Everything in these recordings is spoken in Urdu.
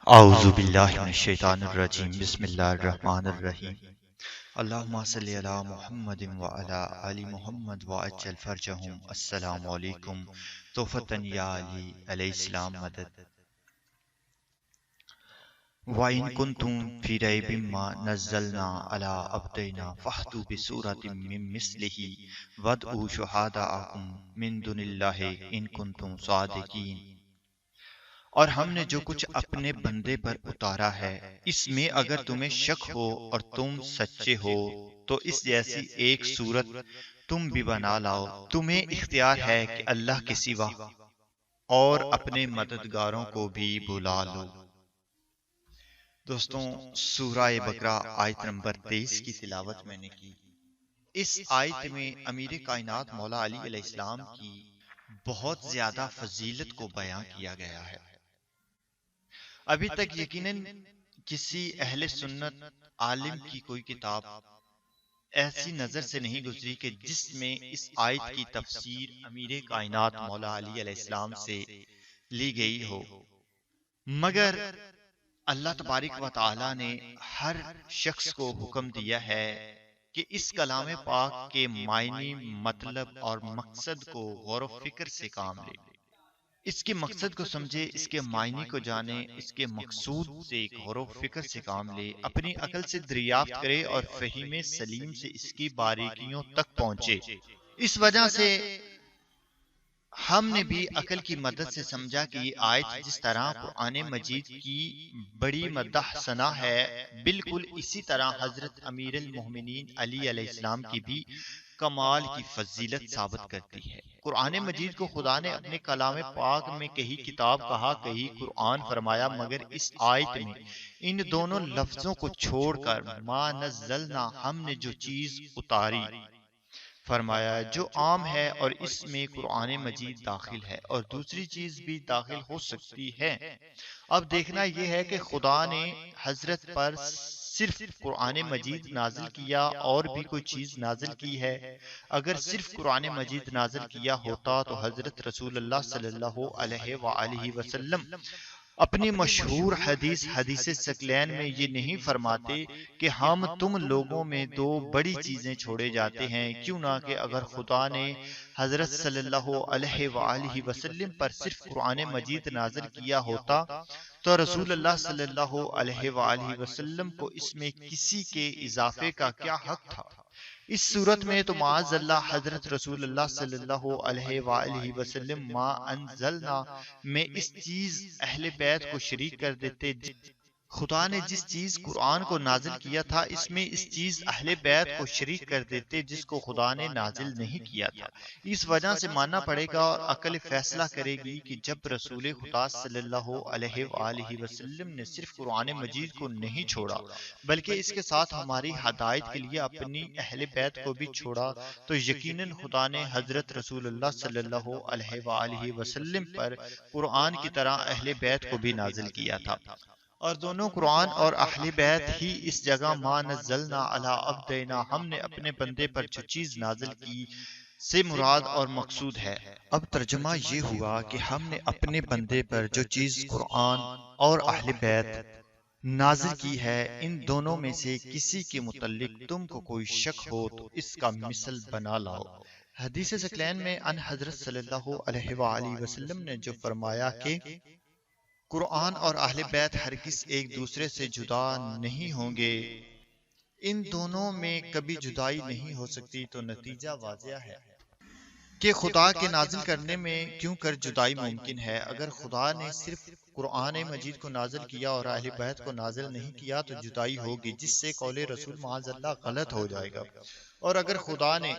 اعوذ باللہ من الشیطان الرجیم بسم اللہ الرحمن الرحیم اللہم صلی علی محمد وعلی آل محمد وعجل فرجہم السلام علیکم توفتن یا علی علیہ السلام مدد وَإِن كُنتُم فِي رَيْبٍ مَّا نَزَّلْنَا عَلَىٰ عَبْدِنَا فَأْتُوا بِسُورَةٍ مِّن مِّثْلِهِ وَادْعُوا شُهَدَاءَكُم مِّن دُونِ اللَّهِ إِن كُنتُمْ صَادِقِينَ۔ اور ہم نے جو کچھ اپنے بندے پر اتارا ہے اس میں اگر تمہیں شک ہو اور تم سچے ہو تو اس جیسی ایک صورت تم بھی بنا لاؤ۔ تمہیں اختیار ہے کہ اللہ کے سوا اور اپنے مددگاروں کو بھی بلا لو۔ دوستوں، سورہ بقرہ آیت نمبر 23 کی تلاوت میں نے کی۔ اس آیت میں امیر کائنات مولا علی علیہ السلام کی بہت زیادہ فضیلت کو بیان کیا گیا ہے۔ ابھی تک یقیناً کسی اہل سنت عالم کی کوئی کتاب ایسی نظر سے نہیں گزری کہ جس میں اس آیت کی تفسیر امیر کائنات مولا علی علیہ السلام سے لی گئی ہو، مگر اللہ تبارک و تعالی نے ہر شخص کو حکم دیا ہے کہ اس کلام پاک کے معنی، مطلب اور مقصد کو غور و فکر سے کام لے، اس کے مقصد کو سمجھے، اس کے معنی کو جانے، اس کے مقصود سے غور و فکر سے کام لے، اپنی عقل سے دریافت کرے اور فہم سلیم سے اس کی باریکیوں تک پہنچے۔ اس وجہ سے ہم نے بھی عقل کی مدد سے سمجھا کہ یہ آیت جس طرح قرآن مجید کی بڑی مدح ثنا ہے، بالکل اسی طرح حضرت امیر المومنین علی علیہ السلام کی بھی کمال کی فضیلت ثابت کرتی ہے۔ قرآن مجید کو خدا نے اپنے کلام پاک میں کہیں کتاب کہا، کہیں قرآن فرمایا، مگر اس آیت میں ان دونوں لفظوں کو چھوڑ کر ما نزلنا، ہم نے جو چیز اتاری، فرمایا جو عام ہے، اور اس میں قرآن مجید داخل ہے اور دوسری چیز بھی داخل ہو سکتی ہے۔ اب دیکھنا یہ ہے کہ خدا نے حضرت پر صرف قرآن مجید نازل کیا اور بھی کوئی چیز نازل کی ہے؟ اگر صرف قرآن مجید نازل کیا ہوتا تو حضرت رسول اللہ صلی اللہ علیہ وآلہ وسلم اپنی مشہور حدیث ثقلین میں یہ نہیں فرماتے کہ ہم تم لوگوں میں دو بڑی چیزیں چھوڑے جاتے ہیں، کیوں نہ کہ اگر خدا نے حضرت صلی اللہ علیہ وآلہ وسلم پر صرف قرآن مجید نازل کیا ہوتا تو رسول اللہ صلی اللہ علیہ وآلہ وسلم کو اس میں کسی کے اضافے کا کیا حق تھا؟ اس صورت میں تو معاذ اللہ حضرت رسول اللہ صلی اللہ علیہ وآلہ وسلم ما انزلنا میں اس چیز اہل بیت کو شریک کر دیتے۔ خدا نے جس چیز قرآن کو نازل کیا تھا اس میں اس چیز اہل بیت کو شریک کر دیتے جس کو خدا نے نازل نہیں کیا تھا۔ اس وجہ سے ماننا پڑے گا اور عقل فیصلہ کرے گی کہ جب رسول خدا صلی اللہ علیہ وآلہ وسلم نے صرف قرآن مجید کو نہیں چھوڑا بلکہ اس کے ساتھ ہماری ہدایت کے لیے اپنی اہل بیت کو بھی چھوڑا، تو یقیناً خدا نے حضرت رسول اللہ صلی اللہ علیہ وآلہ وسلم پر قرآن کی طرح اہل بیت کو بھی نازل کیا تھا، اور دونوں قرآن اور اہل بیت ہی اس جگہ ما نزلنا علی عبدنا، ہم نے اپنے بندے پر جو چیز نازل کی سے مراد اور مقصود ہے۔ اب ترجمہ یہ ہوا کہ ہم نے اپنے بندے پر جو چیز قرآن اور اہل بیت نازل کی ہے، ان دونوں میں سے کسی کے متعلق تم کو کوئی شک ہو تو اس کا مثل بنا لاؤ۔ حدیث ثقلین میں ان حضرت صلی اللہ علیہ وآلہ وسلم نے جو فرمایا کہ قرآن اور اہل بیت ہرگز ایک دوسرے سے جدا نہیں ہوں گے، ان دونوں میں کبھی جدائی نہیں ہو سکتی، تو نتیجہ واضح ہے کہ خدا کے نازل کرنے میں کیوں کر جدائی ممکن ہے۔ اگر خدا نے صرف قرآن مجید کو نازل کیا اور اہل بیت کو نازل نہیں کیا تو جدائی ہوگی، جس سے قول رسول معاذ اللہ غلط ہو جائے گا، اور اگر خدا نے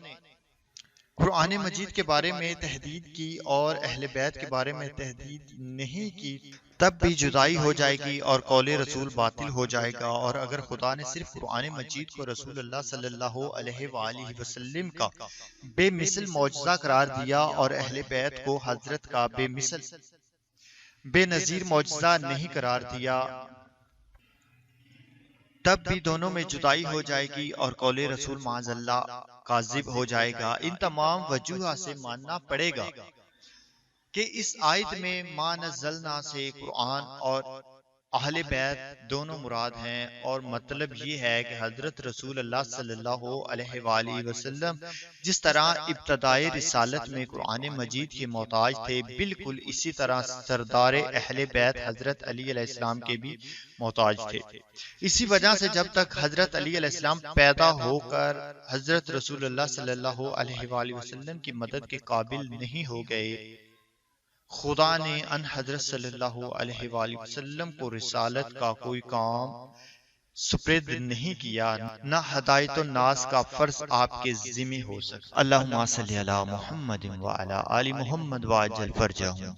قرآن مجید کے بارے میں تحدید کی اور اہل بیت کے بارے میں تحدید نہیں کی تب بھی جدائی ہو جائے گی اور قول رسول باطل ہو جائے گا، اور اگر خدا نے صرف قرآن مجید کو رسول اللہ صلی اللہ علیہ وآلہ وسلم کا بے مثل معجزہ قرار دیا اور اہل بیت کو حضرت کا بے مثل بے نظیر معجزہ نہیں قرار دیا تب بھی دونوں میں جدائی ہو جائے گی اور قول رسول معاذ اللہ کاذب ہو جائے گا۔ ان تمام وجوہ سے ماننا پڑے گا کہ اس آیت میں ما نزلنا سے قرآن اور اہل بیت دونوں مراد ہیں، اور مطلب یہ ہے کہ حضرت رسول اللہ صلی اللہ علیہ وآلہ وسلم جس طرح ابتدائی رسالت میں قرآن مجید کے محتاج تھے، بالکل اسی طرح سردار اہل بیت حضرت علی علیہ السلام کے بھی محتاج تھے۔ اسی وجہ سے جب تک حضرت علی علیہ السلام پیدا ہو کر حضرت رسول اللہ صلی اللہ علیہ وآلہ وسلم کی مدد کے قابل نہیں ہو گئے، خدا نے ان حضرت صلی اللہ علیہ وآلہ وسلم کو رسالت کا کوئی کام سپرد نہیں کیا، نہ ہدایت الناس کا فرض آپ کے ذمہ ہو سکتا۔ اللہم صلی علی محمد وعلی آل محمد وعجل فرجہم۔